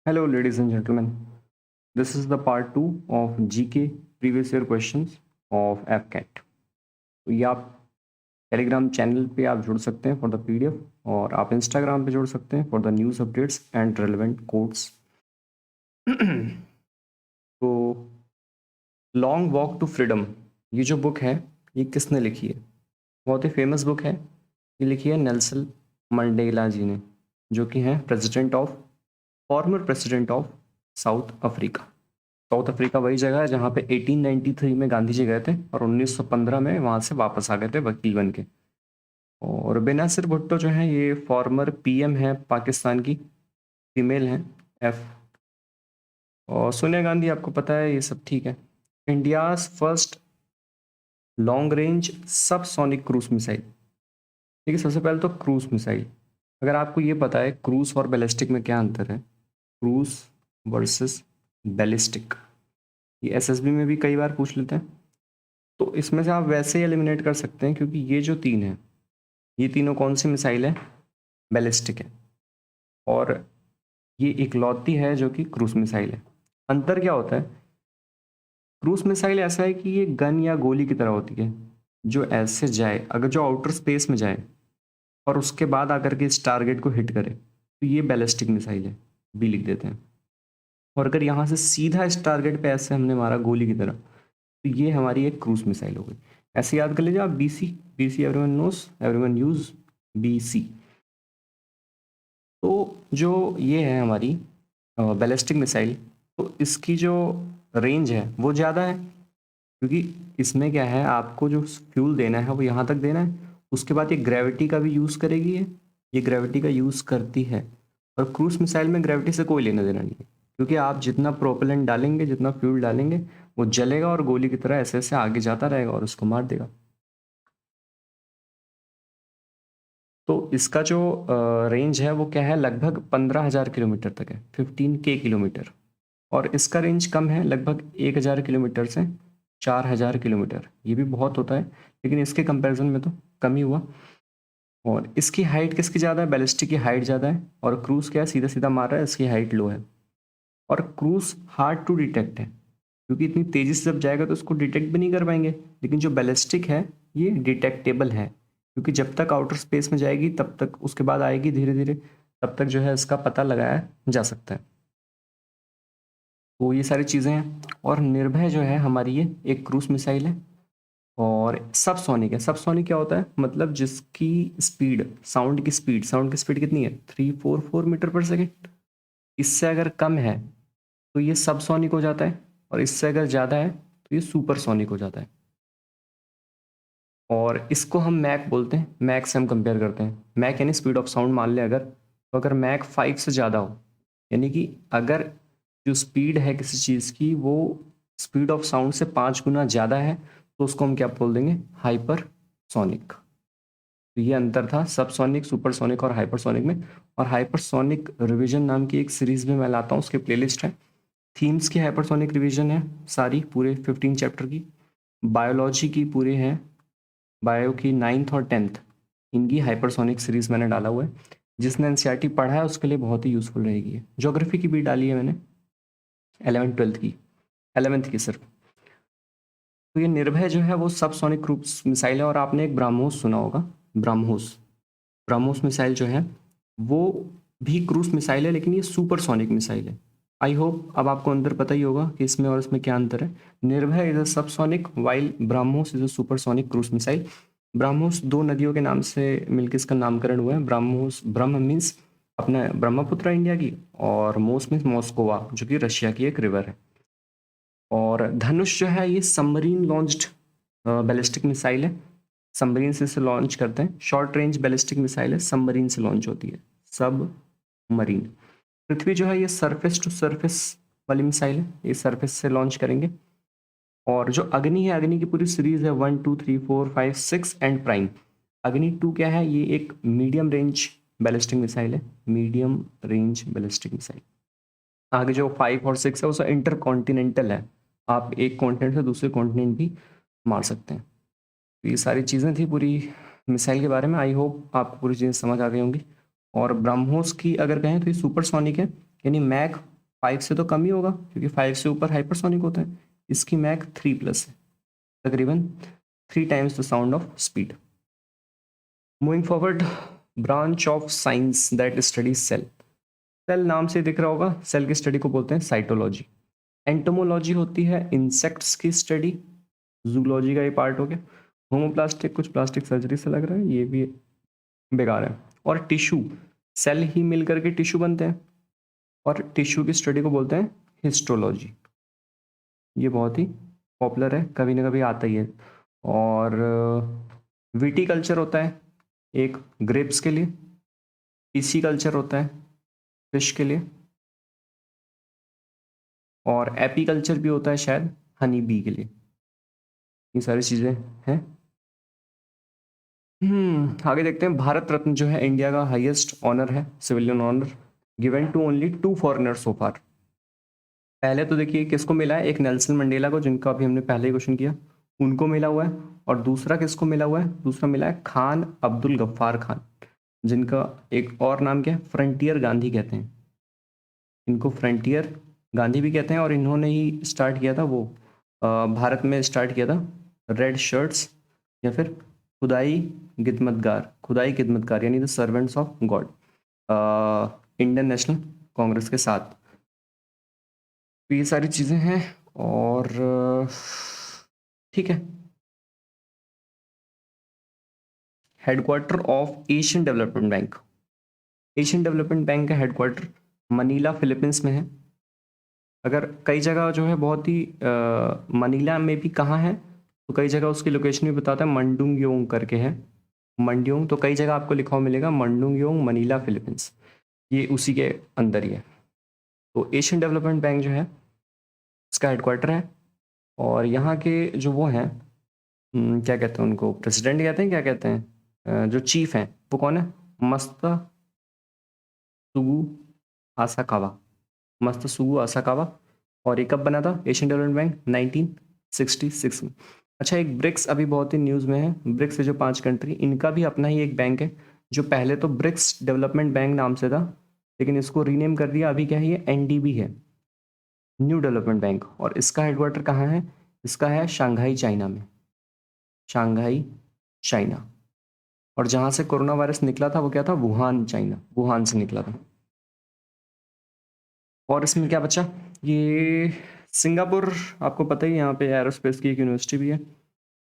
Hello, ladies and gentlemen. This is the part 2 of GK previous year questions of FCAT. तो ये आप Telegram channel पे आप जुड़ सकते हैं फॉर द पीडीएफ और आप इंस्टाग्राम पे जुड़ सकते हैं for the news updates and relevant codes. तो लॉन्ग वॉक टू फ्रीडम ये जो बुक है ये किसने लिखी है? बहुत ही फेमस बुक है. ये लिखी है नेल्सन मंडेला जी ने, जो कि हैं former president of south Africa. South Africa वही जगह है जहाँ पे 1893 में गांधी जी गए थे और 1915 में वहाँ से वापस आ गए थे वकील बन के. और बेनज़ीर भुट्टो जो है ये फॉर्मर पीएम है पाकिस्तान की, फीमेल हैं एफ. और सोनिया गांधी आपको पता है, ये सब ठीक है. इंडियाज फर्स्ट लॉन्ग रेंज सब सोनिक क्रूज मिसाइल. ठीक है, सबसे पहले तो क्रूज मिसाइल. अगर आपको ये पता है क्रूज और बैलिस्टिक में क्या अंतर है, क्रूज वर्सेस बैलिस्टिक, ये एसएसबी में भी कई बार पूछ लेते हैं. तो इसमें से आप वैसे ही एलिमिनेट कर सकते हैं क्योंकि ये जो तीन है, ये तीनों कौन सी मिसाइल है? बैलिस्टिक है. और ये इकलौती है जो कि क्रूज मिसाइल है. अंतर क्या होता है? क्रूज मिसाइल ऐसा है कि ये गन या गोली की तरह होती है जो ऐसे जाए, अगर जो आउटर स्पेस में जाए और उसके बाद आकर के इस टारगेट को हिट करे तो ये बैलिस्टिक मिसाइल है, बी लिख देते हैं. और अगर यहाँ से सीधा इस टारगेट पे ऐसे हमने मारा गोली की तरह तो ये हमारी एक क्रूज मिसाइल हो गई. ऐसे याद कर लीजिए आप, BC. BC everyone knows, everyone use BC. तो जो ये है हमारी बैलिस्टिक मिसाइल, तो इसकी जो रेंज है वो ज़्यादा है क्योंकि इसमें क्या है, आपको जो फ्यूल देना है वो यहाँ तक देना है. उसके बाद ये ग्रेविटी का भी यूज़ करेगी, ये ग्रेविटी का यूज़ करती है. और क्रूज मिसाइल में ग्रेविटी से कोई लेना देना नहीं है क्योंकि आप जितना प्रोपेलेंट डालेंगे, जितना फ्यूल डालेंगे, वो जलेगा और गोली की तरह ऐसे ऐसे आगे जाता रहेगा और उसको मार देगा. तो इसका जो रेंज है वो क्या है, लगभग 15,000 किलोमीटर तक है, 15K किलोमीटर. और इसका रेंज कम है, लगभग 1,000 किलोमीटर से 4,000 किलोमीटर. ये भी बहुत होता है लेकिन इसके कंपैरिजन में तो कम ही हुआ. और इसकी हाइट किसकी ज़्यादा है? बैलिस्टिक की हाइट ज़्यादा है और क्रूज क्या है, सीधा सीधा मार रहा है, इसकी हाइट लो है. और क्रूज हार्ड टू डिटेक्ट है क्योंकि इतनी तेज़ी से जब जाएगा तो उसको डिटेक्ट भी नहीं कर पाएंगे. लेकिन जो बैलिस्टिक है ये डिटेक्टेबल है क्योंकि जब तक आउटर स्पेस में जाएगी तब तक, उसके बाद आएगी धीरे धीरे, तब तक जो है इसका पता लगाया जा सकता है. तो ये सारी चीज़ें हैं. और निर्भय जो है हमारी ये एक क्रूज मिसाइल है और सब सोनिक है. सब सोनिक क्या होता है? मतलब जिसकी स्पीड, साउंड की स्पीड कितनी है? 344 मीटर पर सेकेंड. इससे अगर कम है तो ये सब सोनिक हो जाता है और इससे अगर ज़्यादा है तो ये सुपर सोनिक हो जाता है. और इसको हम मैक बोलते हैं. मैक से हम कंपेयर करते हैं. मैक यानी स्पीड ऑफ साउंड मान लें अगर, तो अगर मैक 5 से ज़्यादा हो, यानी कि अगर जो स्पीड है किसी चीज़ की वो स्पीड ऑफ साउंड से 5 गुना ज़्यादा है तो उसको हम क्या बोल देंगे? Hyper sonic. तो ये अंतर था सबसोनिक, सुपरसोनिक और हाइपरसोनिक में. और हाइपरसोनिक रिवीजन नाम की एक सीरीज़ में मैं लाता हूँ, उसकी प्लेलिस्ट है. थीम्स की हाइपरसोनिक रिवीजन है सारी, पूरे 15 चैप्टर की. बायोलॉजी की पूरे हैं, बायो की 9th और 10th, इनकी हाइपरसोनिक सीरीज़ मैंने डाला हुआ है. जिसने एनसीईआरटी पढ़ा है उसके लिए बहुत ही यूज़फुल रहेगी. ज्योग्राफी की भी डाली है मैंने, 11th की सिर्फ. तो ये निर्भय जो है वो सब सोनिक क्रूज मिसाइल है. और आपने एक ब्रह्मोस सुना होगा, ब्रह्मोस. ब्रह्मोस मिसाइल जो है वो भी क्रूज मिसाइल है लेकिन ये सुपर सोनिक मिसाइल है. आई होप अब आपको अंदर पता ही होगा कि इसमें और इसमें क्या अंतर है. निर्भय इज अ सब sonic while BrahMos is a super sonic cruise missile. BrahMos दो नदियों के नाम से मिलकर इसका नामकरण हुआ है. ब्रह्मोस, ब्रह्म मीन्स अपना ब्रह्मपुत्र इंडिया की, और मोस मीन्स मॉस्कोवा जो कि रशिया की एक रिवर है. और धनुष जो है ये सबमरीन लॉन्च्ड बैलिस्टिक मिसाइल है. सबमरीन से इसे लॉन्च करते हैं. शॉर्ट रेंज बैलिस्टिक मिसाइल है, सबमरीन से लॉन्च होती है, सब मरीन. पृथ्वी जो है ये सरफेस टू सरफेस वाली मिसाइल है, ये सरफेस से लॉन्च करेंगे. और जो अग्नि है, अग्नि की पूरी सीरीज है 1 2 3 4 5 6 एंड प्राइम. अग्नि 2 क्या है? ये एक मीडियम रेंज बैलिस्टिक मिसाइल है, मीडियम रेंज बैलिस्टिक मिसाइल. आगे जो 5 और 6 है वो इंटर कॉन्टिनेंटल है, आप एक कॉन्टिनेंट से दूसरे कॉन्टिनेंट भी मार सकते हैं. तो ये सारी चीज़ें थी पूरी मिसाइल के बारे में. आई होप आपको पूरी चीज़ें समझ आ गई होंगी. और ब्रह्मोस की अगर कहें तो ये सुपरसोनिक है, यानी मैक 5 से तो कम ही होगा क्योंकि 5 से ऊपर हाइपरसोनिक होता है। इसकी मैक 3+ है, तकरीबन 3 times the sound of speed. Moving forward, branch of science that studies cell. Cell नाम से दिख रहा होगा, सेल की स्टडी को बोलते हैं साइटोलॉजी। एंटोमोलॉजी होती है इंसेक्ट्स की स्टडी, जूलॉजी का ये पार्ट हो गया। होमोप्लास्टिक कुछ प्लास्टिक सर्जरी से लग रहा है, ये भी बेकार है। और टिश्यू, सेल ही मिल करके टिश्यू बनते हैं, और टिश्यू की स्टडी को बोलते हैं हिस्टोलॉजी। ये बहुत ही पॉपुलर है, कभी ना कभी आता ही है। और विटीकल्चर होता है एक ग्रेप्स के लिए, पीसी कल्चर होता है फिश के लिए, और एपीकल्चर भी होता है शायद हनी बी के लिए। ये सारी चीज़ें हैं। आगे देखते हैं। भारत रत्न जो है इंडिया का हाईएस्ट ऑनर है, civilian honour, given to only 2 foreigners so far. पहले तो देखिए किसको मिला है, एक नेल्सन मंडेला को, जिनका अभी हमने पहले ही क्वेश्चन किया, उनको मिला हुआ है। और दूसरा किसको मिला हुआ है, दूसरा मिला है खान अब्दुल गफ्फार खान, जिनका एक और नाम क्या है, फ्रंटियर गांधी कहते हैं। इनको फ्रंटियर गांधी भी कहते हैं, और इन्होंने ही स्टार्ट किया था वो भारत में स्टार्ट किया था रेड शर्ट्स, या फिर खुदाई खिदमतगार यानी the servants of God, Indian National Congress के साथ। तो ये सारी चीज़ें हैं। और ठीक है। Headquarter of Asian development bank. Asian development bank का हेडक्वार्टर मनीला फिलीपींस में है। अगर कई जगह जो है बहुत ही मनीला में भी कहाँ है, तो कई जगह उसकी लोकेशन भी बताता है, मंडुंगयोंग करके है, मंड्योंग। तो कई जगह आपको लिखा हुआ मिलेगा मंडुंगयोंग मनीला फिलीपींस, ये उसी के अंदर ही है। तो एशियन डेवलपमेंट बैंक जो है इसका हेडक्वार्टर है। और यहाँ के जो वो हैं, क्या कहते हैं उनको, प्रेसिडेंट कहते हैं, क्या कहते हैं, जो चीफ हैं वो कौन है, मस्ता सुगु आसाकावा, मस्त सुगु आसाकावा। और ये कब बना था एशियन डेवलपमेंट बैंक, 1966 में। अच्छा, एक ब्रिक्स अभी बहुत ही न्यूज़ में है। ब्रिक्स है जो 5 कंट्री, इनका भी अपना ही एक बैंक है, जो पहले तो ब्रिक्स डेवलपमेंट बैंक नाम से था, लेकिन इसको रीनेम कर दिया। अभी क्या है, ये एनडीबी है, न्यू डेवलपमेंट बैंक। और इसका हेडक्वार्टर कहाँ है, इसका है शंघाई चाइना में, शंघाई चाइना। और जहाँ से कोरोना वायरस निकला था वो क्या था, वुहान चाइना, वुहान से निकला था। और इसमें क्या बचा, ये सिंगापुर, आपको पता ही, यहाँ पे एरोस्पेस की एक यूनिवर्सिटी भी है।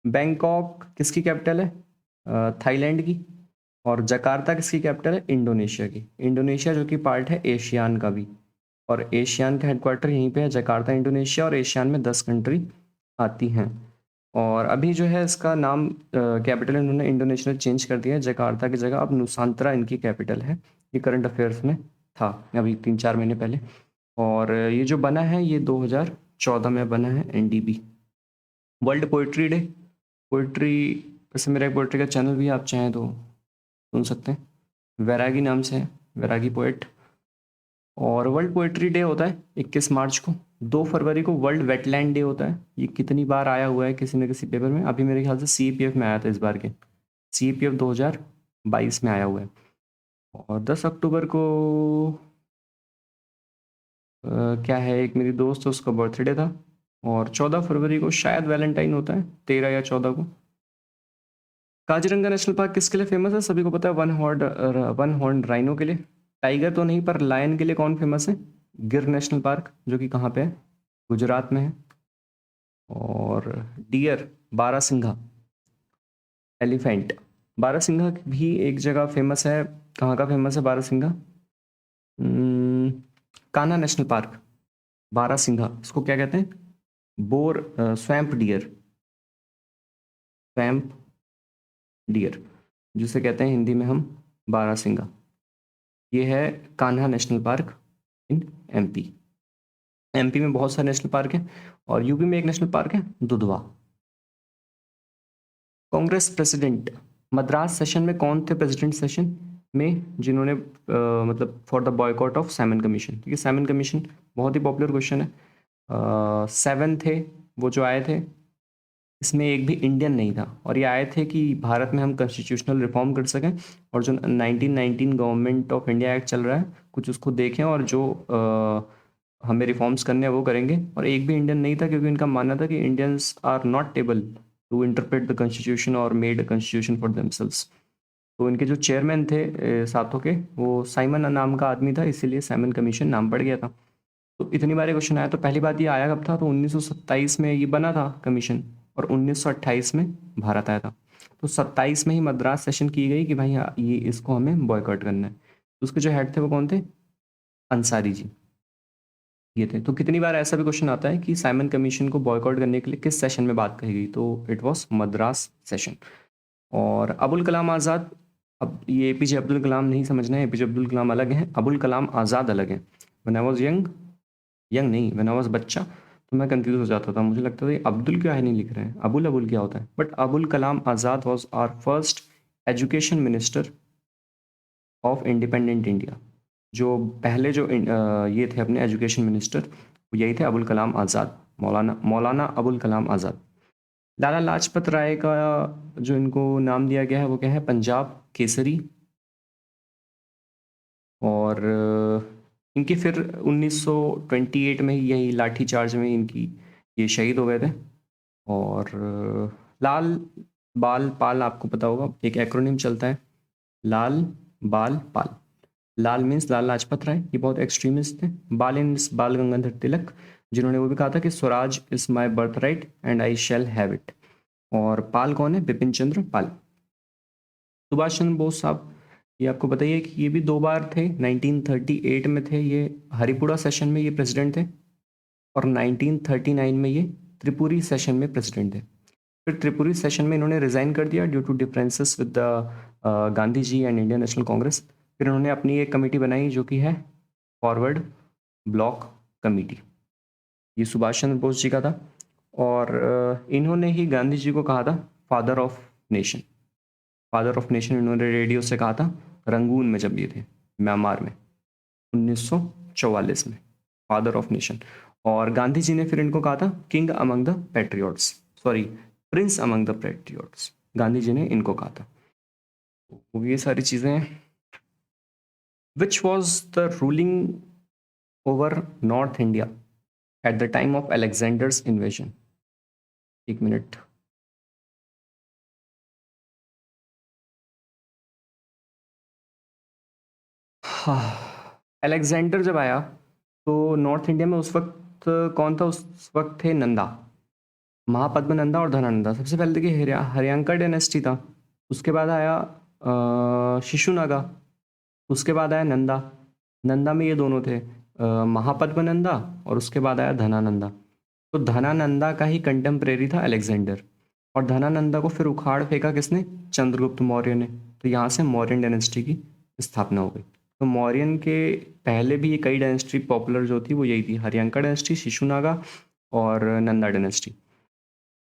बैंकॉक किसकी कैपिटल है, थाईलैंड की। और जकार्ता किसकी कैपिटल है, इंडोनेशिया की। इंडोनेशिया जो कि पार्ट है एशियान का भी, और एशियान का हेडक्वार्टर यहीं पे है, जकार्ता इंडोनेशिया। और एशियान में 10 कंट्री आती हैं। और अभी जो है इसका नाम कैपिटल इन्होंने इंडोनेशिया ने चेंज कर दिया है, जकार्ता की जगह अब नुसांतरा इनकी कैपिटल है। ये करंट अफेयर्स में था अभी 3-4 महीने पहले। और ये जो बना है ये 2014 में बना है, NDB. World poetry day, poetry, वैसे मेरा एक पोइट्री का चैनल भी है, आप चाहें तो सुन सकते हैं, वैरागी नाम से है, वैरागी पोइट। और वर्ल्ड पोइट्री डे होता है 21 मार्च को। 2 फरवरी को वर्ल्ड वेटलैंड डे होता है। ये कितनी बार आया हुआ है किसी न किसी पेपर में, अभी मेरे ख्याल से CPF में आया था इस बार के, CPF 2022 में आया हुआ है। और 10 अक्टूबर को क्या है, एक मेरी दोस्त है उसका बर्थडे था। और 14 फरवरी को शायद वैलेंटाइन होता है, 13 या 14 को। काजीरंगा नेशनल पार्क किसके लिए फेमस है, सभी को पता है, वन हॉर्न राइनो के लिए। टाइगर तो नहीं, पर लायन के लिए कौन फेमस है, गिर नेशनल पार्क, जो कि कहाँ पे है, गुजरात में है। और डियर, बारासिंघा, एलिफेंट, बारासिंघा भी एक जगह फेमस है। कहाँ का फेमस है बारासिंघा, कान्हा नेशनल पार्क, बारासिंघा, इसको क्या कहते हैं, स्वैम्प डियर, स्वैम्प डियर, जिसे कहते हैं हिंदी में हम बारासिंघा। ये है Kanha national park in MP. MP में बहुत सारे नेशनल पार्क हैं, और यूपी में एक नेशनल पार्क है दुधवा। कांग्रेस प्रेसिडेंट, मद्रास सेशन में कौन थे प्रेसिडेंट सेशन में, जिन्होंने मतलब for the boycott of Simon commission, क्योंकि सैमन कमीशन बहुत ही पॉपुलर क्वेश्चन है। 7 थे वो जो आए थे, इसमें एक भी इंडियन नहीं था। और ये आए थे कि भारत में हम कॉन्स्टिट्यूशनल रिफॉर्म कर सकें, और जो 1919 गवर्नमेंट ऑफ इंडिया एक्ट चल रहा है कुछ उसको देखें, और जो हमें रिफॉर्म्स करने हैं वो करेंगे, और एक भी इंडियन नहीं था क्योंकि इनका मानना था कि Indians are not able to interpret the constitution और made a constitution for themselves. तो इनके जो चेयरमैन थे सातों के, वो साइमन नाम का आदमी था, इसीलिए साइमन कमीशन नाम पड़ गया था। तो इतनी बार क्वेश्चन आया, तो पहली बात ये आया कब था, तो 1927 में ये बना था कमीशन, और 1928 में भारत आया था। तो 27 में ही मद्रास सेशन की गई कि भाई ये इसको हमें बॉयकॉट करना है। तो उसके जो हेड थे वो कौन थे, अंसारी जी, ये थे। तो कितनी बार ऐसा भी क्वेश्चन आता है कि साइमन कमीशन को बॉयकॉट करने के लिए किस सेशन में बात कही गई, तो इट वॉज मद्रास सेशन। और अबुल कलाम आज़ाद, अब ये एपीजे अब्दुल कलाम नहीं समझना है, एपीजे अब्दुल कलाम अलग हैं, अबुल कलाम आज़ाद अलग हैं। When I was young, young नहीं, व्हेन आई वाज बच्चा, तो मैं कंफ्यूज हो जाता था, मुझे लगता था ये अब्दुल क्या है नहीं लिख रहे हैं, अबुल अबुल क्या होता है। But Abul Kalam Azad was our first education minister of independent India. जो पहले जो ये थे अपने एजुकेशन मिनिस्टर, वो यही थे, अबुल कलाम आज़ाद, मौलाना मौलाना अबुल कलाम आज़ाद। लाला लाजपत राय का जो इनको नाम दिया गया है वो क्या है, पंजाब केसरी। और इनकी फिर 1928 में ही यही लाठी चार्ज में इनकी ये शहीद हो गए थे। और लाल बाल पाल, आपको पता होगा एक एक्रोनिम चलता है, लाल बाल पाल। लाल मीन्स लाल लाजपत राय, ये बहुत एक्सट्रीमिस्ट थे। बाल मीन्स बाल गंगाधर तिलक, जिन्होंने वो भी कहा था कि Swaraj is my birth right and I shall have it. और पाल कौन है, बिपिन चंद्र पाल। सुभाष चंद्र बोस साहब, ये आपको बताइए कि ये भी दो बार थे, 1938 में थे ये हरिपुरा सेशन में ये प्रेसिडेंट थे, और 1939 में ये त्रिपुरी सेशन में प्रेसिडेंट थे। फिर त्रिपुरी सेशन में इन्होंने रिजाइन कर दिया due to differences with the Gandhi ji and Indian National Congress. फिर इन्होंने अपनी एक कमेटी बनाई जो कि है फॉरवर्ड ब्लॉक कमेटी, ये सुभाष चंद्र बोस जी का था। और इन्होंने ही गांधी जी को कहा था father of nation. Father of nation इन्होंने रेडियो से कहा था रंगून में, जब ये थे म्यांमार में 1944 में, फादर ऑफ नेशन। और गांधी जी ने फिर इनको कहा था king among the patriots, sorry prince among the patriots, Gandhi ji ने इनको कहा था। तो ये सारी चीज़ें हैं। Which was the ruling over north India at the time of Alexander's invasion. एक मिनट, हाँ, अलेक्जेंडर जब आया तो नॉर्थ इंडिया में उस वक्त कौन था, उस वक्त थे नंदा, महापद्मनंदा और धनानंदा। सबसे पहले देखिए हरियांका डायनेस्टी था, उसके बाद आया शिशुनागा, उसके बाद आया नंदा। नंदा में ये दोनों थे, महापद्मनंदा, और उसके बाद आया धनानंदा। तो धनानंदा का ही कंटेम्प्रेरी था अलेक्जेंडर, और धनानंदा को फिर उखाड़ फेंका किसने, चंद्रगुप्त मौर्य ने। तो यहाँ से मौर्यन डायनेस्टी की स्थापना हो गई। तो मौर्यन के पहले भी ये कई डायनेस्टी पॉपुलर जो थी वो यही थी, हरियांका डायनेस्टी, शिशुनागा और नंदा डायनेस्टी।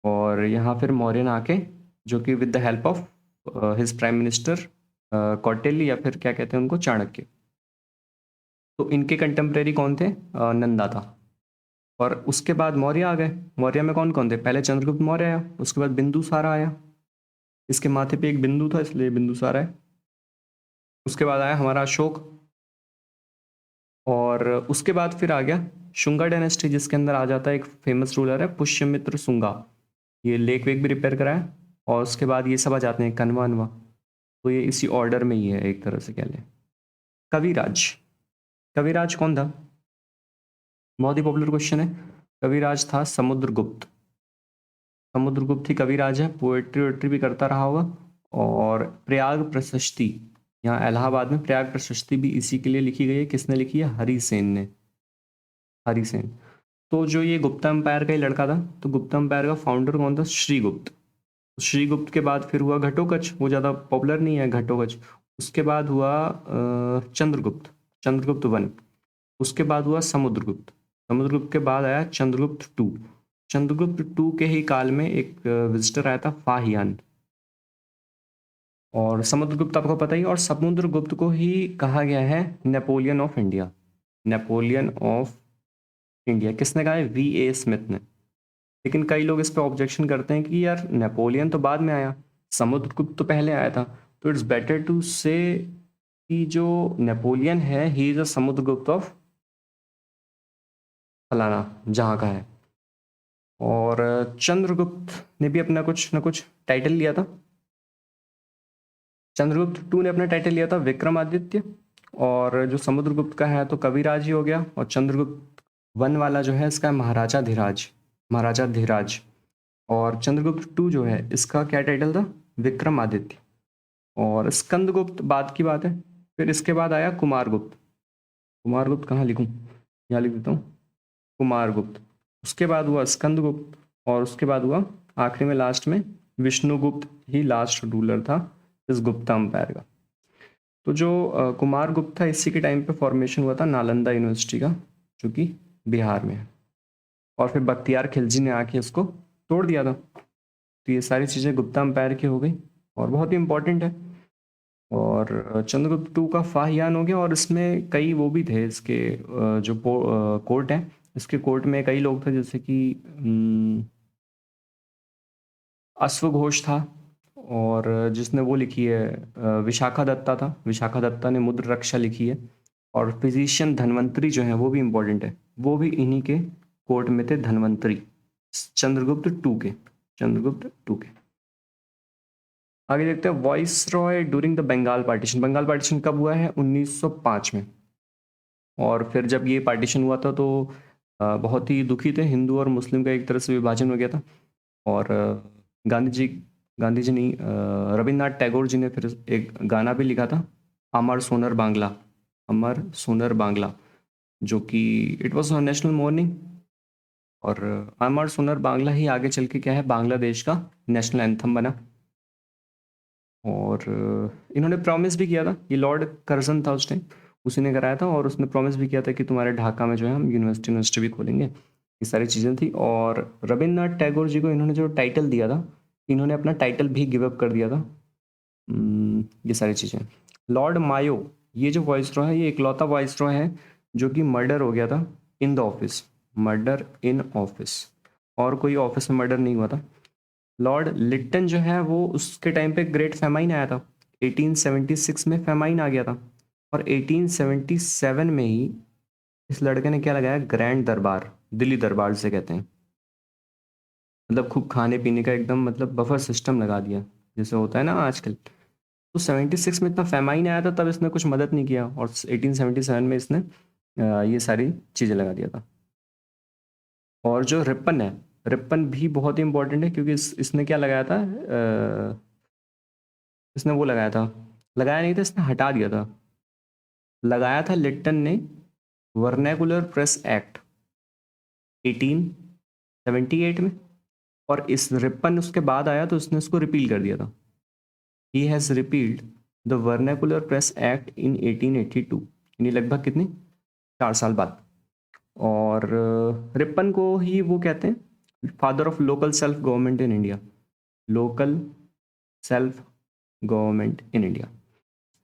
और यहाँ फिर मौर्यन आके, जो कि with the help of his prime minister Kautilya, या फिर क्या कहते हैं उनको, चाणक्य। तो इनके कंटेम्प्रेरी कौन थे, नंदा था। और उसके बाद मौर्य आ गए। मौर्य में कौन कौन थे, पहले चंद्रगुप्त मौर्य आया, उसके बाद बिंदुसार आया, इसके माथे पे एक बिंदु था इसलिए बिंदुसार आया। उसके बाद आया हमारा अशोक, और उसके बाद फिर आ गया शुंगा डायनेस्टी, जिसके अंदर आ जाता है एक फेमस रूलर है पुष्यमित्र शुंगा, ये लेक वेक भी रिपेयर कराया। और उसके बाद ये सब आ जाते हैं कनवा अनवा। तो ये इसी ऑर्डर में ही है, एक तरह से कह लें। कविराज, कविराज कौन था, बहुत ही पॉपुलर क्वेश्चन है। कविराज था समुद्रगुप्त। समुद्रगुप्त ही कविराज है, पोएट्री वोएट्री भी करता रहा होगा। और प्रयाग प्रशस्ति, यहाँ इलाहाबाद में प्रयाग प्रशस्ति भी इसी के लिए लिखी गई है, किसने लिखी है, हरिसेन ने, हरिसेन। तो जो ये गुप्ता एम्पायर का ही लड़का था, तो गुप्ता एम्पायर का फाउंडर कौन था, श्रीगुप्त। श्रीगुप्त के बाद फिर हुआ घटोत्कच, वो ज़्यादा पॉपुलर नहीं है घटोत्कच। उसके बाद हुआ चंद्रगुप्त, चंद्रगुप्त वन। उसके बाद हुआ समुद्रगुप्त, समुद्रगुप्त के बाद आया चंद्रगुप्त टू। चंद्रगुप्त टू के ही काल में एक विजिटर आया था फाहियान। और समुद्रगुप्त आपको पता ही, और समुद्रगुप्त को ही कहा गया है Napoleon of India. Napoleon of India किसने कहा है, वी ए स्मिथ ने। लेकिन कई लोग इस पे ऑब्जेक्शन करते हैं कि यार नेपोलियन तो बाद में आया, समुद्रगुप्त तो पहले आया था। तो इट्स बेटर टू से कि जो नेपोलियन है he is a Samudragupta of फलाना जहाँ का है। और चंद्रगुप्त ने भी अपना कुछ ना कुछ टाइटल लिया था। चंद्रगुप्त टू ने अपना टाइटल लिया था विक्रमादित्य। और जो समुद्रगुप्त का है तो कविराज ही हो गया। और चंद्रगुप्त वन वाला जो है इसका है महाराजा धीराज, महाराजा धीराज। और चंद्रगुप्त टू जो है इसका क्या टाइटल था, विक्रमादित्य। और स्कंदगुप्त बाद की बात है। फिर इसके बाद आया कुमारगुप्त। कुमारगुप्त कहाँ लिखूं, यहाँ लिख देता हूँ, कुमारगुप्त। उसके बाद हुआ स्कंदगुप्त। और उसके बाद हुआ आखिरी में लास्ट में विष्णुगुप्त ही लास्ट रूलर था इस गुप्ता एम्पायर का। तो जो कुमारगुप्त था इसी के टाइम पे फॉर्मेशन हुआ था नालंदा यूनिवर्सिटी का, जो कि बिहार में है। और फिर बख्तियार खिलजी ने आके इसको तोड़ दिया था। तो ये सारी चीज़ें गुप्ता एम्पायर की हो गई और बहुत ही इंपॉर्टेंट है। और चंद्रगुप्त टू का फाहियान हो गया। और इसमें कई वो भी थे इसके जो कोर्ट है, इसके कोर्ट में कई लोग थे जैसे कि अश्वघोष था। और जिसने वो लिखी है विशाखा दत्ता था, विशाखा दत्ता ने मुद्र रक्षा लिखी है। और फिजिशियन धन्वंतरी जो है वो भी इम्पोर्टेंट है, वो भी इन्हीं के कोर्ट में थे, धन्वंतरी, चंद्रगुप्त टू के, चंद्रगुप्त टू के। आगे देखते हैं viceroy during the Bengal partition. Bengal partition कब हुआ है, 1905 में। और फिर जब ये पार्टीशन हुआ था तो बहुत ही दुखी थे, हिंदू और मुस्लिम का एक तरह से विभाजन हो गया था। और गांधी जी नहीं, रविन्द्रनाथ टैगोर जी ने फिर एक गाना भी लिखा था, अमर सोनर बांग्ला, अमर सोनर बांग्ला, जो कि इट वॉज नेशनल मॉर्निंग। और अमर सोनर बांग्ला ही आगे चल के क्या है, बांग्लादेश का नेशनल एंथम बना। और इन्होंने प्रॉमिस भी किया था, ये लॉर्ड कर्जन था उस टाइम, उसी ने कराया था। और उसने प्रॉमिस भी किया था कि तुम्हारे ढाका में जो है हम यूनिवर्सिटी भी खोलेंगे। ये सारी चीज़ें थी। और रविन्द्रनाथ टैगोर जी को इन्होंने जो टाइटल दिया था, इन्होंने अपना टाइटल भी गिव अप कर दिया था। ये सारी चीज़ें। लॉर्ड मायो, ये जो वॉइस रॉय है, ये इकलौता वॉइस रॉय है जो कि मर्डर हो गया था in the office, murder in office, और कोई ऑफिस में मर्डर नहीं हुआ था। लॉर्ड लिट्टन जो है वो उसके टाइम पे ग्रेट फेमाइन आया था, 1876 में फेमाइन आ गया था। और 1877 में ही इस लड़के ने क्या लगाया, ग्रैंड दरबार, दिल्ली दरबार जिसे कहते हैं, मतलब खूब खाने पीने का एकदम मतलब बफर सिस्टम लगा दिया जैसे होता है ना आजकल। तो 76 में इतना फेमाइन आया था, तब इसने कुछ मदद नहीं किया। और 1877 में इसने ये सारी चीज़ें लगा दिया था। और जो रिपन है, रिपन भी बहुत ही इंपॉर्टेंट है क्योंकि इसने क्या लगाया था, इसने वो लगाया था, लगाया नहीं था, इसने हटा दिया था, लगाया था लिट्टन ने वर्नैकुलर प्रेस एक्ट 1878 में। और इस रिपन उसके बाद आया तो उसने उसको रिपील कर दिया था। He has repealed the vernacular press act in 1882, यानी लगभग कितने, 4 साल बाद। और रिपन को ही वो कहते हैं father of local self government in India, local self government in India.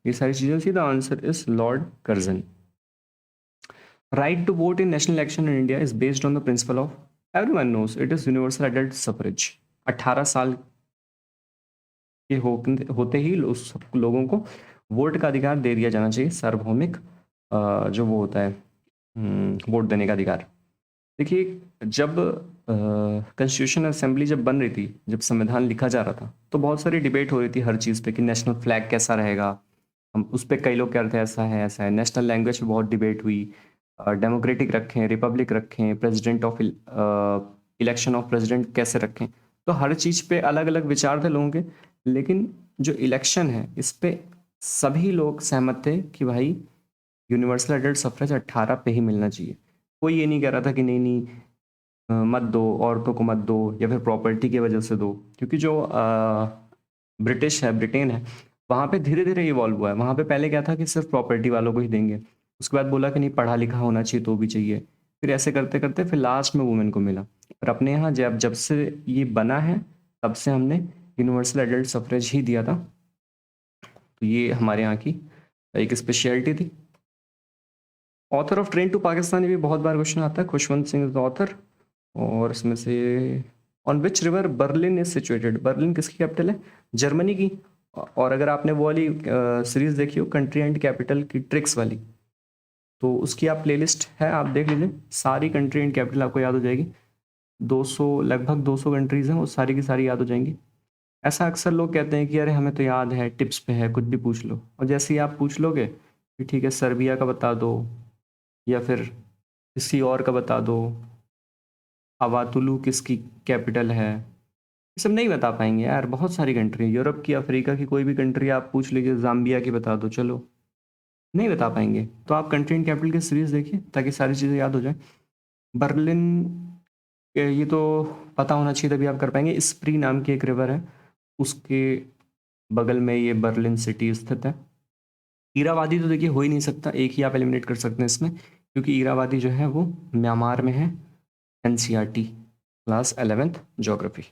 ये सारी चीज़ें थी। The answer is Lord Curzon. Right to vote in national election in India is based on the principle of, everyone knows it is universal adult suffrage. 18 साल के होते ही सब लोगों को वोट का अधिकार दे दिया जाना चाहिए, सार्वभौमिक जो वो होता है वोट देने का अधिकार। देखिए, जब कॉन्स्टिट्यूशन असेंबली जब बन रही थी, जब संविधान लिखा जा रहा था, तो बहुत सारी डिबेट हो रही थी हर चीज़ पे कि नेशनल फ्लैग कैसा रहेगा। हम उस पर कई लोग कह रहे थे ऐसा है ऐसा है। नेशनल लैंग्वेज पे बहुत डिबेट हुई, डेमोक्रेटिक रखें, रिपब्लिक रखें, president of election of president कैसे रखें। तो हर चीज़ पे अलग अलग विचार थे लोगों के। लेकिन जो इलेक्शन है इस पे सभी लोग सहमत थे कि भाई यूनिवर्सल एडल्ट सफरेज 18 पे ही मिलना चाहिए। कोई ये नहीं कह रहा था कि नहीं नहीं मत दो, औरतों को मत दो, या फिर प्रॉपर्टी की वजह से दो। क्योंकि जो ब्रिटिश है, ब्रिटेन है, वहाँ पे धीरे धीरे इवॉल्व हुआ है। वहाँ पे पहले क्या था कि सिर्फ प्रॉपर्टी वालों को ही देंगे, उसके बाद बोला कि नहीं पढ़ा लिखा होना चाहिए तो भी चाहिए, फिर ऐसे करते करते फिर लास्ट में वुमेन को मिला। और अपने यहाँ जब से ये बना है तब से हमने यूनिवर्सल एडल्ट सफरेज ही दिया था। तो ये हमारे यहाँ की एक स्पेशलिटी थी। Author of Train to Pakistan, ये भी बहुत बार क्वेश्चन आता है, Khushwant Singh is the author. और इसमें से on which river Berlin is situated, Berlin किसकी कैपिटल है, जर्मनी की। और अगर आपने वो वाली सीरीज देखी हो कंट्री एंड कैपिटल की, ट्रिक्स वाली, तो उसकी आप प्लेलिस्ट है, आप देख लीजिए, सारी कंट्री एंड कैपिटल आपको याद हो जाएगी। 200 लगभग 200 कंट्रीज़ हैं, वो सारी की सारी याद हो जाएंगी। ऐसा अक्सर लोग कहते हैं कि अरे हमें तो याद है, टिप्स पे है, कुछ भी पूछ लो, और जैसे ही आप पूछ लोगे कि ठीक है सर्बिया का बता दो या फिर किसी और का बता दो, अवातुलु किसकी कैपिटल है, ये सब नहीं बता पाएंगे यार। बहुत सारी कंट्री, यूरोप की, अफ्रीका की, कोई भी कंट्री आप पूछ लीजिए, जाम्बिया की बता दो, चलो नहीं बता पाएंगे। तो आप कंट्री एंड कैपिटल की सीरीज देखिए ताकि सारी चीज़ें याद हो जाए। बर्लिन, ये तो पता होना चाहिए तभी आप कर पाएंगे। स्प्री नाम की एक रिवर है, उसके बगल में ये बर्लिन सिटी स्थित है। ईरावादी तो देखिए हो ही नहीं सकता, एक ही आप एलिमिनेट कर सकते हैं इसमें, क्योंकि ईरावादी जो है वो म्यांमार में है। NCERT class 11th geography.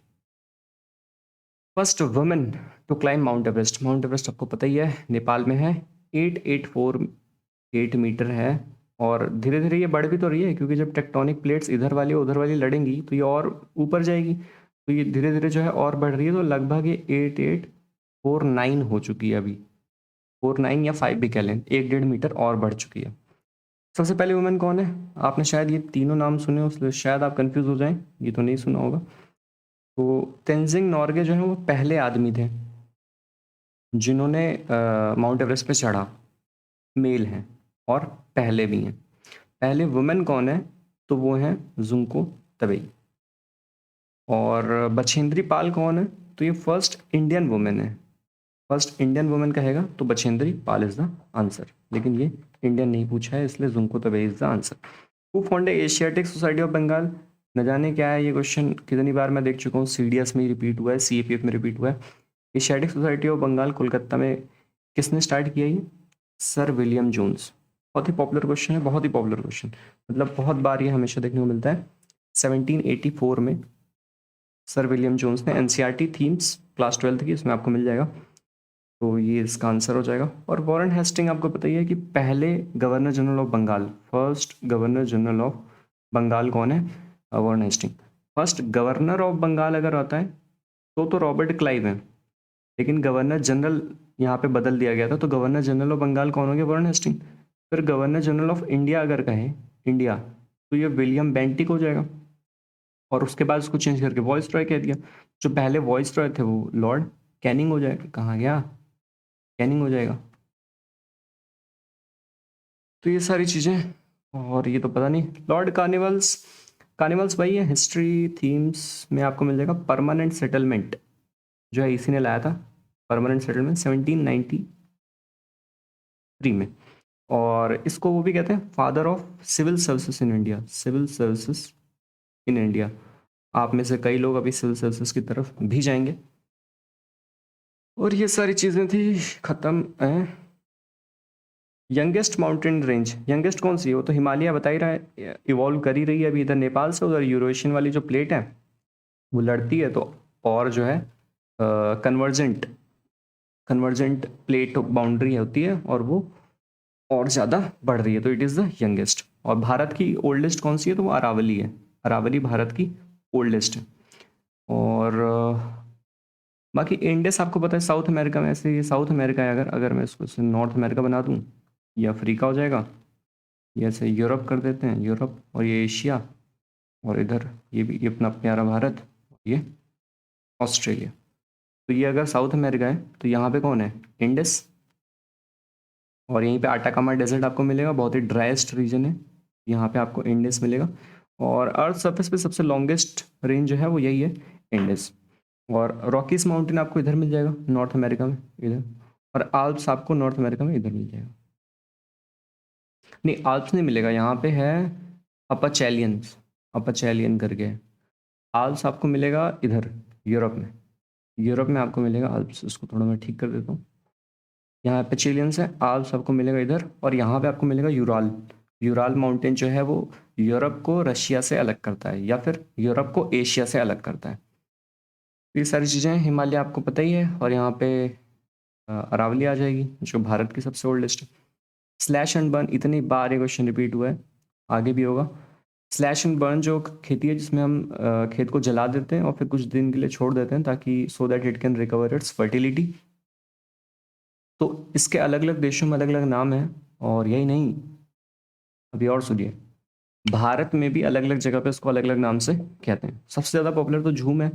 First women to climb Mount Everest. Mount Everest आपको पता ही है, नेपाल में है। 8848 मीटर है, और धीरे धीरे ये बढ़ भी तो रही है, क्योंकि जब टेक्टोनिक प्लेट्स इधर वाली उधर वाली लड़ेंगी तो ये और ऊपर जाएगी, तो ये धीरे धीरे जो है और बढ़ रही है। तो लगभग ये 8849 हो चुकी है अभी, 49 या 5 भी कह लें, 1.5 मीटर और बढ़ चुकी है। सबसे पहले वुमेन कौन है? आपने शायद ये तीनों नाम सुने हो, इसलिए शायद आप कंफ्यूज हो जाएं, ये तो नहीं सुना होगा। तो तेंजिंग नॉर्गे जो है वो पहले आदमी थे जिन्होंने माउंट एवरेस्ट पे चढ़ा, मेल हैं और पहले भी हैं। पहले वुमेन कौन है? तो वो हैं जुंको तबेई। और बछेंद्री पाल कौन है? तो ये फर्स्ट इंडियन वुमेन है। फर्स्ट इंडियन वुमेन कहेगा तो Bachendri Pal is the answer, लेकिन ये इंडियन नहीं पूछा है, इसलिए Junko Tabei is the answer. Who founded Asiatic Society of Bengal? न जाने क्या है ये क्वेश्चन, कितनी बार मैं देख चुका हूँ, सीडीएस में रिपीट हुआ है, सीएपीएफ में रिपीट हुआ है। Asiatic Society of Bengal Kolkata में किसने स्टार्ट किया ये? Sir William Jones. बहुत ही पॉपुलर क्वेश्चन है, बहुत ही पॉपुलर क्वेश्चन, मतलब बहुत बार ये हमेशा देखने को मिलता है। 1784 में सर विलियम जोन्स ने, एनसीईआरटी थीम्स क्लास 12th की, इसमें आपको मिल जाएगा, तो ये इसका आंसर हो जाएगा। और वॉरेन हेस्टिंग आपको पता ही है कि पहले governor general of Bengal, first governor general of Bengal कौन है? Warren Hasting. First governor of Bengal अगर आता है तो रॉबर्ट क्लाइव है, लेकिन गवर्नर जनरल यहाँ पे बदल दिया गया था, तो गवर्नर जनरल ऑफ बंगाल कौन हो गया? Warren Hasting. फिर गवर्नर जनरल ऑफ इंडिया अगर कहें, इंडिया, तो ये विलियम बेंटिक हो जाएगा, और उसके बाद उसको चेंज करके वॉइस रॉय कह दिया। जो पहले वॉइस रॉय थे वो लॉर्ड कैनिंग हो जाएगा। कहाँ गया? कैनिंग हो जाएगा। तो ये सारी चीज़ें, और ये तो पता नहीं। लॉर्ड कार्निवल्स, कार्निवल्स वही है, हिस्ट्री थीम्स में आपको मिल जाएगा। परमानेंट सेटलमेंट जो है इसी ने लाया था, परमानेंट सेटलमेंट 1793 में। और इसको वो भी कहते हैं father of civil services in India, civil services in India. आप में से कई लोग अभी सिविल सर्विसेज की तरफ भी जाएंगे। और ये सारी चीज़ें थी, ख़त्म है। यंगेस्ट माउंटेन रेंज, यंगेस्ट कौन सी है? वो तो हिमालय बता ही रहा है, इवॉल्व कर ही रही है अभी, इधर नेपाल से, उधर यूरेशियन वाली जो प्लेट है वो लड़ती है, तो और जो है कन्वर्जेंट कन्वर्जेंट प्लेट बाउंड्री होती है, और वो और ज़्यादा बढ़ रही है, तो इट इज़ द यंगेस्ट। और भारत की ओल्डेस्ट कौन सी है? तो वो अरावली है, अरावली भारत की ओल्डेस्ट है। और बाकी इंडस आपको पता है साउथ अमेरिका में, ऐसे ये साउथ अमेरिका है, अगर अगर मैं इसको नॉर्थ अमेरिका बना दूँ, ये अफ्रीका हो जाएगा, ये ऐसे यूरोप कर देते हैं, यूरोप, और ये एशिया, और इधर ये भी, ये अपना प्यारा भारत, ये ऑस्ट्रेलिया। तो ये अगर साउथ अमेरिका है तो यहाँ पे कौन है? इंडस। और यहीं पे आटाकामा डेजर्ट आपको मिलेगा, बहुत ही ड्राइस्ट रीजन है, यहाँ पे आपको इंडस मिलेगा। और अर्थ सरफेस पे सबसे लॉन्गेस्ट रेंज जो है वो यही है, इंडस। और रॉकीज माउंटेन आपको इधर मिल जाएगा नॉर्थ अमेरिका में, इधर। और आल्प्स आपको नॉर्थ अमेरिका में इधर मिल जाएगा। नहीं, आल्प्स नहीं मिलेगा, यहाँ पे है अपचैलियंस, अपचैलियन करके। आल्प्स आपको मिलेगा इधर यूरोप में, यूरोप में आपको मिलेगा आल्प्स। इसको थोड़ा मैं ठीक कर देता हूँ, यहाँ पे चिलियंस है, आल्प्स आपको मिलेगा इधर, और यहाँ पे आपको मिलेगा यूराल। यूराल माउंटेन जो है वो यूरोप को रशिया से अलग करता है, या फिर यूरोप को एशिया से अलग करता है। ये सारी चीज़ें, हिमालय आपको पता ही है, और यहाँ पे अरावली आ जाएगी जो भारत की सबसे ओल्डेस्ट है। स्लैश एंड बर्न, इतनी बार ये क्वेश्चन रिपीट हुआ है, आगे भी होगा। स्लैश एंड बर्न जो खेती है जिसमें हम खेत को जला देते हैं और फिर कुछ दिन के लिए छोड़ देते हैं ताकि so that it can recover it's fertility. तो इसके अलग अलग देशों में अलग अलग नाम हैं, और यही नहीं, अभी और सुनिए, भारत में भी अलग अलग जगह पे इसको अलग अलग नाम से कहते हैं। सबसे ज़्यादा पॉपुलर तो झूम है,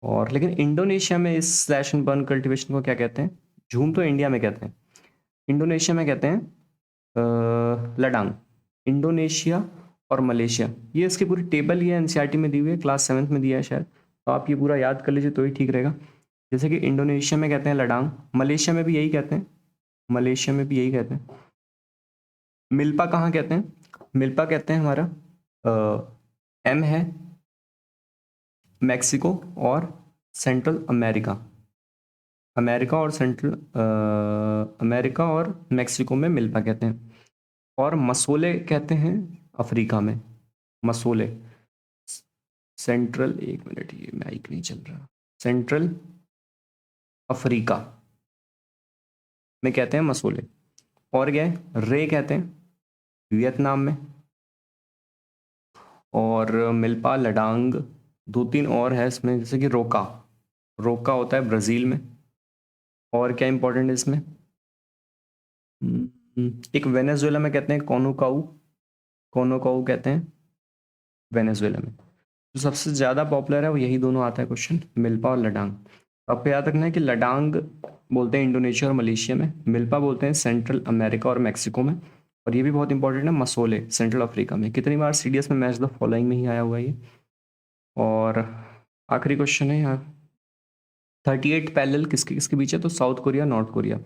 और लेकिन इंडोनेशिया में इस स्लैश एंड बर्न कल्टीवेशन को क्या कहते हैं? झूम तो इंडिया में कहते हैं, इंडोनेशिया में कहते हैं लडांग। इंडोनेशिया और मलेशिया, ये इसकी पूरी टेबल ये एनसीईआरटी में दी हुई है, क्लास 7th में दिया है शायद, तो आप ये पूरा याद कर लीजिए तो ही ठीक रहेगा। जैसे कि इंडोनेशिया में कहते हैं लडांग, मलेशिया में भी यही कहते हैं, मलेशिया में भी यही कहते हैं। मिल्पा कहाँ कहते हैं? मिल्पा कहते हैं हमारा एम है मैक्सिको और सेंट्रल अमेरिका, अमेरिका और सेंट्रल अमेरिका और मैक्सिको में मिल्पा कहते हैं। और मसोले कहते हैं अफ्रीका में, मसोले। सेंट्रल, एक मिनट ये माइक नहीं चल रहा, सेंट्रल अफ्रीका में कहते हैं मसोले। और क्या है? रे कहते हैं वियतनाम में, और मिल्पा, लडांग, 2-3 और है इसमें, जैसे कि रोका, रोका होता है ब्राज़ील में। और क्या इंपॉर्टेंट है इसमें? एक वेनेजुएला में कहते हैं कोनोकाऊ, कोनोकाऊ कहते हैं वेनेजुएला में। जो सबसे ज़्यादा पॉपुलर है वो यही दोनों आता है क्वेश्चन, मिल्पा और लडांग। आपको याद रखना है कि लडांग बोलते हैं इंडोनेशिया और मलेशिया में, मिल्पा बोलते हैं सेंट्रल अमेरिका और मैक्सिको में, और ये भी बहुत इंपॉर्टेंट है मसोले सेंट्रल अफ्रीका में। कितनी बार सीडीएस में मैच द फॉलोइंग में ही आया हुआ है ये। और आखिरी क्वेश्चन है यहाँ, 38 पैरेलल किसके किसके बीच है? तो साउथ कोरिया, नॉर्थ कोरिया।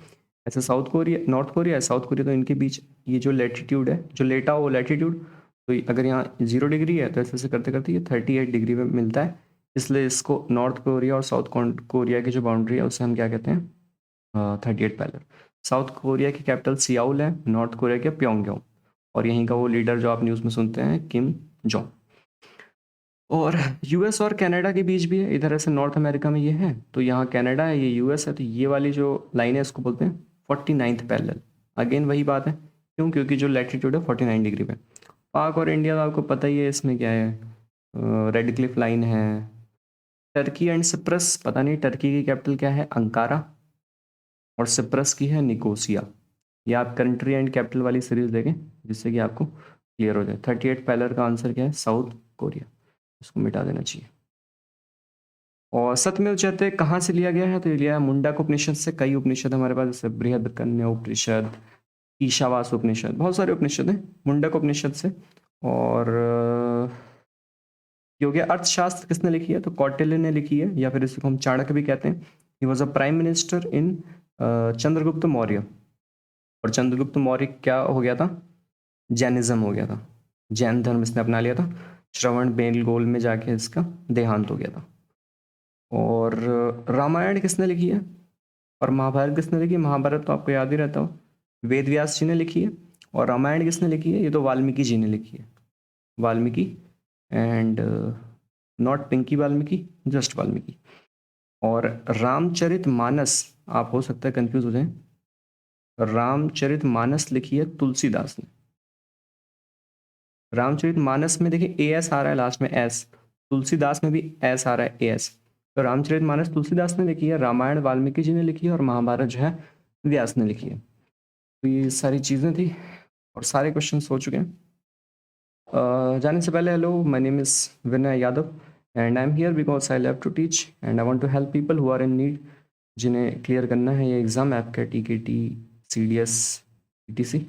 ऐसे south Korea, north Korea, south Korea, तो इनके बीच ये जो लैटिट्यूड है, जो लेटा हो लैटिट्यूड, तो अगर यहाँ 0 डिग्री है तो ऐसे ऐसे करते करते ये 38 डिग्री में मिलता है, इसलिए इसको नॉर्थ कोरिया और साउथ कोरिया की जो बाउंड्री है उसे हम क्या कहते हैं? 38 पैरेलल। साउथ कोरिया की कैपिटल सियाउल है, नॉर्थ कोरिया के प्योंगयांग, और यहीं का वो लीडर जो आप न्यूज़ में सुनते हैं किम जोंग। और यूएस और कनाडा के बीच भी है, इधर ऐसे नॉर्थ अमेरिका में ये है, तो यहाँ कनाडा है, ये यूएस है, तो ये वाली जो लाइन है इसको बोलते हैं 49th पैरेलल। अगेन वही बात है, क्यों? क्योंकि जो लैटिट्यूड है 49 डिग्री पे। पाक और इंडिया तो आपको पता ही है इसमें क्या है, रेड क्लिफ लाइन है। टर्की एंड सिप्रस, पता नहीं टर्की की कैपिटल क्या है, अंकारा, और सिप्रस की है निकोसिया। ये आप कंट्री एंड कैपिटल वाली सीरीज देखें जिससे कि आपको क्लियर हो जाए। 38 पैरेलल का आंसर क्या है? South Korea. इसको मिटा देना चाहिए। और सत्यमेव जयते कहाँ से लिया गया है? तो ये लिया है मुंडक उपनिषद से। कई उपनिषद हमारे पास, जैसे बृहदकन्या उपनिषद, ईशावास उपनिषद, बहुत सारे उपनिषद हैं, मुंडक उपनिषद से। और ये हो गया। अर्थशास्त्र किसने लिखी है? तो कौटिल्य ने लिखी है, या फिर इसको हम चाणक्य भी कहते हैं। He was a prime minister in Chandragupta Maurya. और चंद्रगुप्त मौर्य क्या हो गया था? जैनिज्म हो गया था, जैन धर्म इसने अपना लिया था। श्रवण बेलगोल में जाके इसका देहांत हो गया था। और रामायण किसने लिखी है? और महाभारत किसने लिखी है? महाभारत तो आपको याद ही रहता हो, वेद व्यास जी ने लिखी है। और रामायण किसने लिखी है? ये तो वाल्मीकि जी ने लिखी है, Valmiki, and not Pinki Valmiki, just Valmiki. और रामचरित मानस, आप हो सकता है कंफ्यूज हो जाए, रामचरित मानस लिखी है तुलसीदास ने। रामचरित मानस में देखिए एस आ रहा है लास्ट में, एस। तुलसीदास में भी एस आ रहा है, एस। तो रामचरित मानस तुलसीदास ने लिखी है, रामायण वाल्मीकि जी ने लिखी है, और महाभारत जो है व्यास ने लिखी है। तो ये सारी चीज़ें थी और सारे क्वेश्चन हो चुके हैं। जाने से पहले, hello, my name is Vinay Yadav and I am here because I love to teach and I want to help people who are in need, जिन्हें क्लियर करना है ये एग्ज़ाम, आपका TKT, CDS, ETC,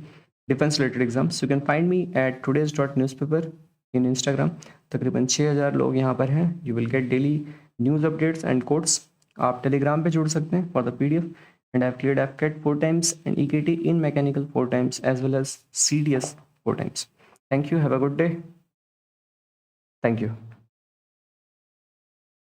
defence related exams. You can find me at today's.newspaper in Instagram. तकरीबन 6000 लोग यहाँ पर हैं। You will get daily news updates and codes. आप टेलीग्राम पे जुड़ सकते हैं for the PDF, and I've cleared AFCAT 4 times and EKT in mechanical 4 times as well as CDS 4 times. Thank you. Have a good day. Thank you.